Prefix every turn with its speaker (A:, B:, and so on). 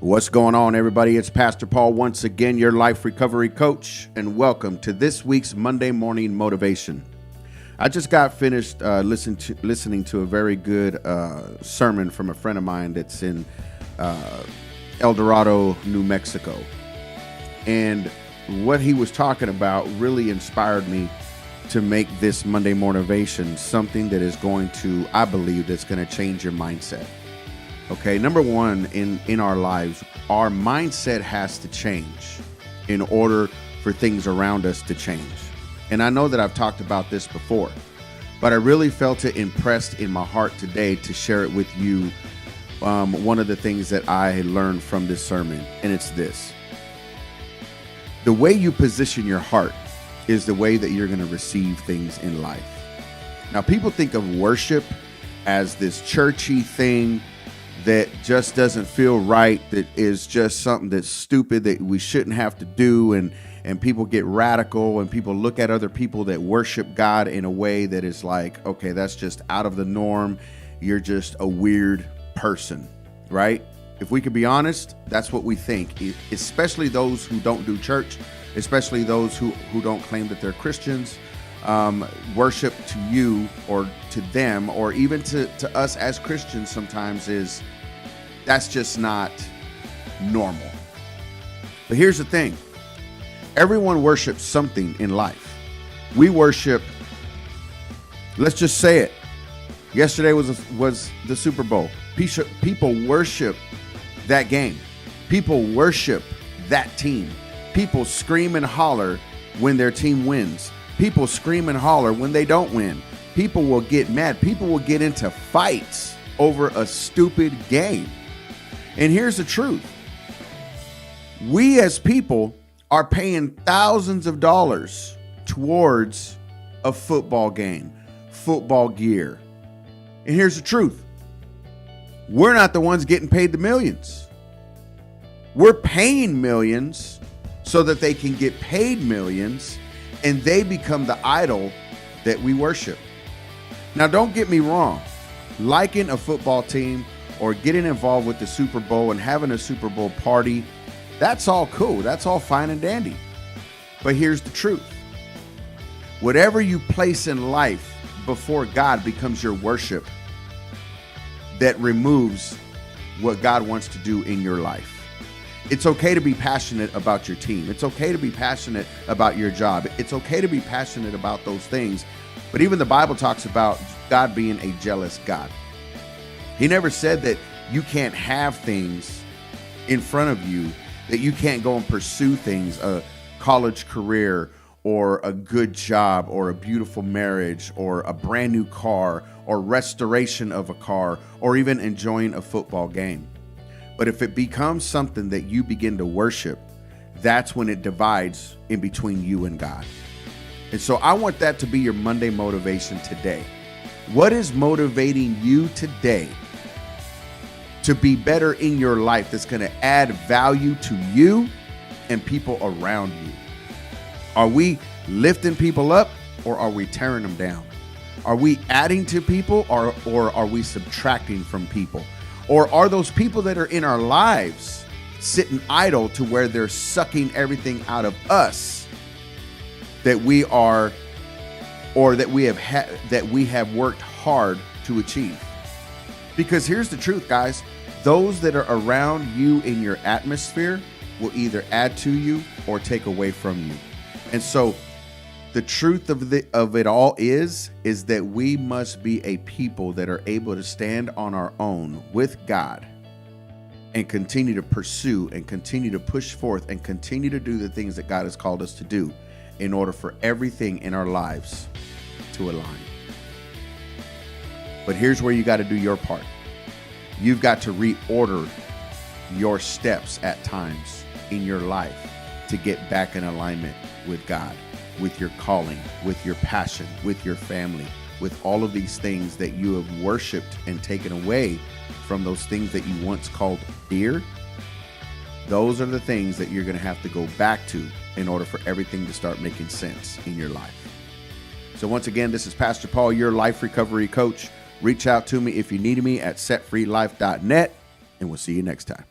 A: What's going on, everybody? It's Pastor Paul once again, your life recovery coach, and welcome to this week's Monday Morning Motivation. I just got finished listening to a very good sermon from a friend of mine that's in El Dorado, New Mexico. And what he was talking about really inspired me to make this Monday Motivation something that is going to, I believe, that's going to change your mindset. Okay, number one, in our lives, our mindset has to change in order for things around us to change. And I know that I've talked about this before, but I really felt it impressed in my heart today to share it with you. One of the things that I learned from this sermon, and it's this. The way you position your heart is the way that you're going to receive things in life. Now, people think of worship as this churchy thing that just doesn't feel right, that is just something that's stupid that we shouldn't have to do, and people get radical and people look at other people that worship God in a way that is like, okay, that's just out of the norm. You're just a weird person, right? If we could be honest, that's what we think, especially those who don't do church, especially those who don't claim that they're Christians. Worship to you or to them or even to us as Christians sometimes that's just not normal. But here's the thing. Everyone worships something in life. We worship, let's just say it. Yesterday was the Super Bowl. People worship that game. People worship that team. People scream and holler when their team wins. People scream and holler when they don't win. People will get mad. People will get into fights over a stupid game. And here's the truth. We as people are paying thousands of dollars towards a football game, football gear. And here's the truth. We're not the ones getting paid the millions. We're paying millions so that they can get paid millions, and they become the idol that we worship. Now, don't get me wrong. Liking a football team or getting involved with the Super Bowl and having a Super Bowl party, that's all cool. That's all fine and dandy. But here's the truth. Whatever you place in life before God becomes your worship that removes what God wants to do in your life. It's okay to be passionate about your team. It's okay to be passionate about your job. It's okay to be passionate about those things. But even the Bible talks about God being a jealous God. He never said that you can't have things in front of you, that you can't go and pursue things, a college career or a good job or a beautiful marriage or a brand new car or restoration of a car or even enjoying a football game. But if it becomes something that you begin to worship, that's when it divides in between you and God. And so I want that to be your Monday motivation today. What is motivating you today to be better in your life that's going to add value to you and people around you? Are we lifting people up or are we tearing them down? Are we adding to people or are we subtracting from people? Or are those people that are in our lives sitting idle to where they're sucking everything out of us that we are, or that we have worked hard to achieve? Because here's the truth, guys. Those that are around you in your atmosphere will either add to you or take away from you. And so the truth of it all is that we must be a people that are able to stand on our own with God and continue to pursue and continue to push forth and continue to do the things that God has called us to do in order for everything in our lives to align. But here's where you got to do your part. You've got to reorder your steps at times in your life to get back in alignment with God, with your calling, with your passion, with your family, with all of these things that you have worshiped and taken away from those things that you once called dear. Those are the things that you're going to have to go back to in order for everything to start making sense in your life. So once again, this is Pastor Paul, your life recovery coach. Reach out to me if you need me at setfreelife.net, and we'll see you next time.